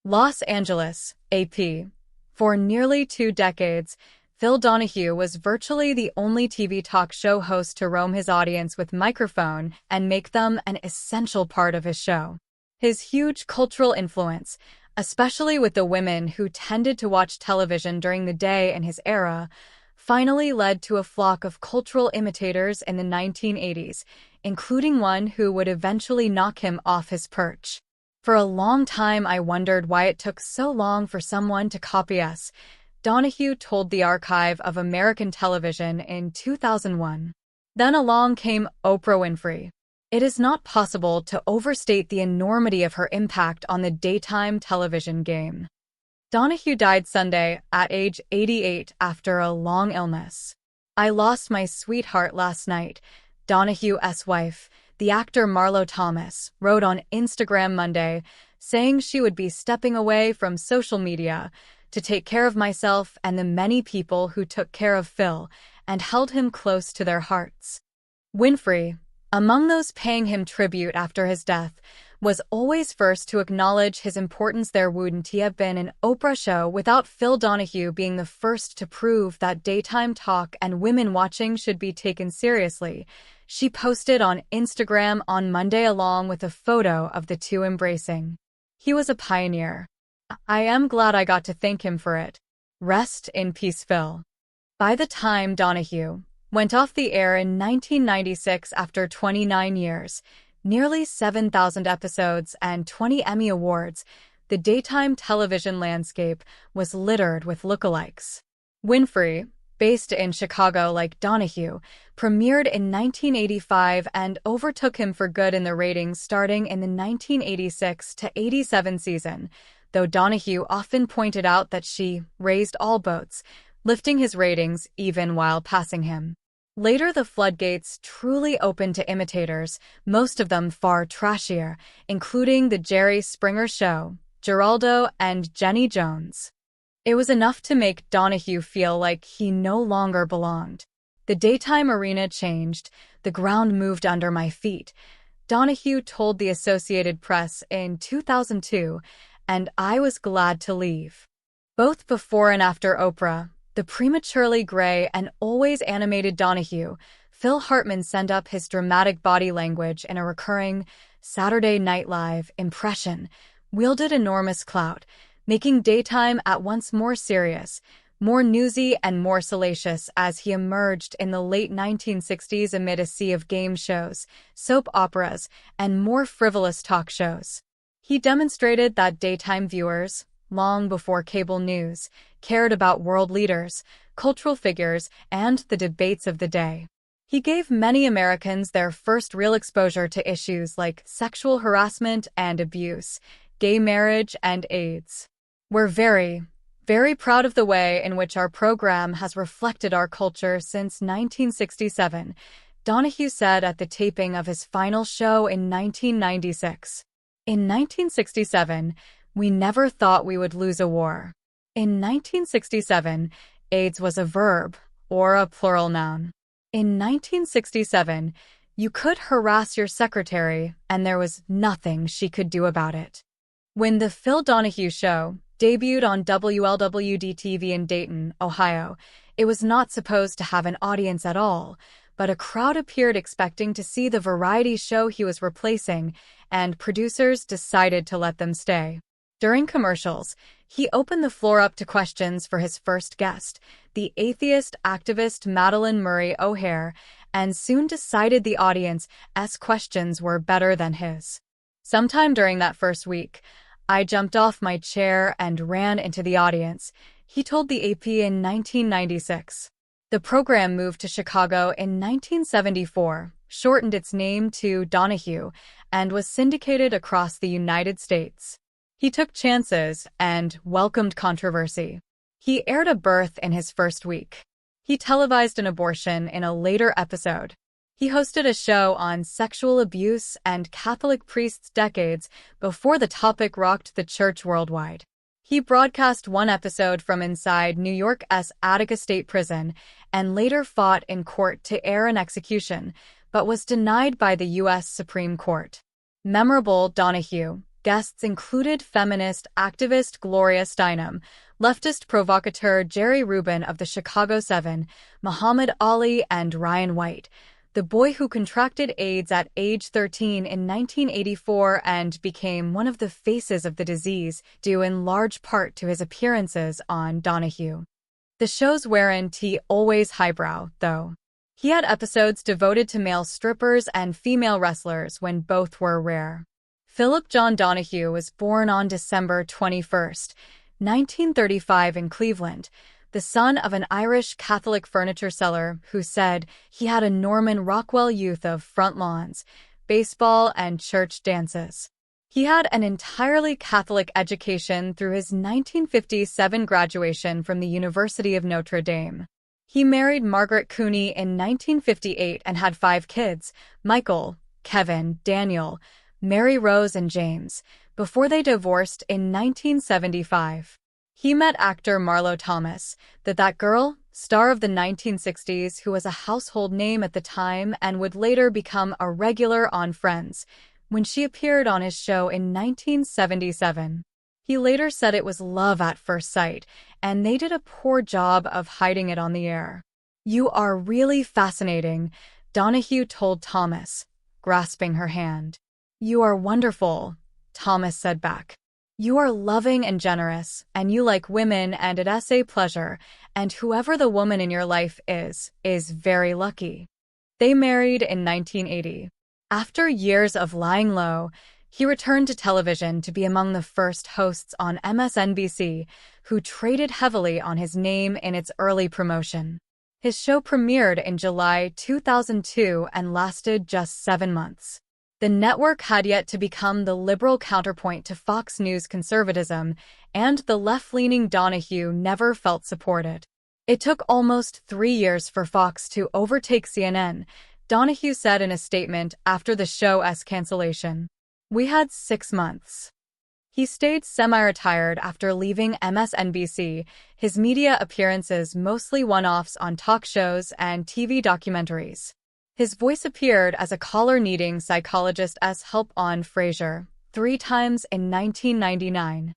Los Angeles, AP. For nearly 2 decades, Phil Donahue was virtually the only TV talk show host to roam his audience with microphone and make them an essential part of his show. His huge cultural influence, especially with the women who tended to watch television during the day in his era, finally led to a flock of cultural imitators in the 1980s, including one who would eventually knock him off his perch. For a long time, I wondered why it took so long for someone to copy us, Donahue told the Archive of American Television in 2001. Then along came Oprah Winfrey. It is not possible to overstate the enormity of her impact on the daytime television game. Donahue died Sunday at age 88 after a long illness. "I lost my sweetheart last night," Donahue's wife, the actor Marlo Thomas, wrote on Instagram Monday, saying she would be stepping away from social media to take care of myself and the many people who took care of Phil and held him close to their hearts. Winfrey, among those paying him tribute after his death, was always first to acknowledge his importance. There wouldn't have been an Oprah show without Phil Donahue being the first to prove that daytime talk and women watching should be taken seriously, she posted on Instagram on Monday along with a photo of the two embracing. "He was a pioneer. I am glad I got to thank him for it. Rest in peace, Phil." By the time Donahue went off the air in 1996 after 29 years, nearly 7,000 episodes, and 20 Emmy Awards, the daytime television landscape was littered with lookalikes. Winfrey, based in Chicago like Donahue, premiered in 1985 and overtook him for good in the ratings starting in the 1986 to 87 season, though Donahue often pointed out that she raised all boats, lifting his ratings even while passing him. Later, the floodgates truly opened to imitators, most of them far trashier, including The Jerry Springer Show, Geraldo, and Jenny Jones. It was enough to make Donahue feel like he no longer belonged. "The daytime arena changed, the ground moved under my feet," Donahue told the Associated Press in 2002, "and I was glad to leave." Both before and after Oprah, the prematurely gray and always animated Donahue, Phil Hartman sent up his dramatic body language in a recurring Saturday Night Live impression, wielded enormous clout, making daytime at once more serious, more newsy, and more salacious as he emerged in the late 1960s amid a sea of game shows, soap operas, and more frivolous talk shows. He demonstrated that daytime viewers, long before cable news, cared about world leaders, cultural figures, and the debates of the day. He gave many Americans their first real exposure to issues like sexual harassment and abuse, gay marriage, and AIDS. "We're very, very proud of the way in which our program has reflected our culture since 1967, Donahue said at the taping of his final show in 1996. "In 1967, we never thought we would lose a war. In 1967, AIDS was a verb, or a plural noun. In 1967, you could harass your secretary, and there was nothing she could do about it." When The Phil Donahue Show debuted on WLWD-TV in Dayton, Ohio, it was not supposed to have an audience at all, but a crowd appeared expecting to see the variety show he was replacing, and producers decided to let them stay. During commercials, he opened the floor up to questions for his first guest, the atheist activist Madalyn Murray O'Hair, and soon decided the audience's questions were better than his. "Sometime during that first week, I jumped off my chair and ran into the audience," he told the AP in 1996. The program moved to Chicago in 1974, shortened its name to Donahue, and was syndicated across the United States. He took chances and welcomed controversy. He aired a birth in his first week. He televised an abortion in a later episode. He hosted a show on sexual abuse and Catholic priests decades before the topic rocked the church worldwide. He broadcast one episode from inside New York's Attica State Prison and later fought in court to air an execution, but was denied by the U.S. Supreme Court. Memorable Donahue, Guests included feminist activist Gloria Steinem, leftist provocateur Jerry Rubin of the Chicago 7, Muhammad Ali, and Ryan White, the boy who contracted AIDS at age 13 in 1984 and became one of the faces of the disease, due in large part to his appearances on Donahue. The show's weren't always highbrow, though. He had episodes devoted to male strippers and female wrestlers when both were rare. Philip John Donahue was born on December 21, 1935 in Cleveland, the son of an Irish Catholic furniture seller who said he had a Norman Rockwell youth of front lawns, baseball, and church dances. He had an entirely Catholic education through his 1957 graduation from the University of Notre Dame. He married Margaret Cooney in 1958 and had 5 kids, Michael, Kevin, Daniel, Mary Rose, and James, before they divorced in 1975. He met actor Marlo Thomas, that girl, star of the 1960s who was a household name at the time and would later become a regular on Friends, when she appeared on his show in 1977. He later said it was love at first sight, and they did a poor job of hiding it on the air. "You are really fascinating," Donahue told Thomas, grasping her hand. "You are wonderful," Thomas said back. "You are loving and generous, and you like women, and it's a pleasure, and whoever the woman in your life is very lucky." They married in 1980. After years of lying low, he returned to television to be among the first hosts on MSNBC, who traded heavily on his name in its early promotion. His show premiered in July 2002 and lasted just 7 months. The network had yet to become the liberal counterpoint to Fox News conservatism, and the left-leaning Donahue never felt supported. "It took almost 3 years for Fox to overtake CNN," Donahue said in a statement after the show's cancellation. "We had 6 months." He stayed semi-retired after leaving MSNBC, his media appearances mostly one-offs on talk shows and TV documentaries. His voice appeared as a caller needing psychologist's help on Frasier 3 times in 1999.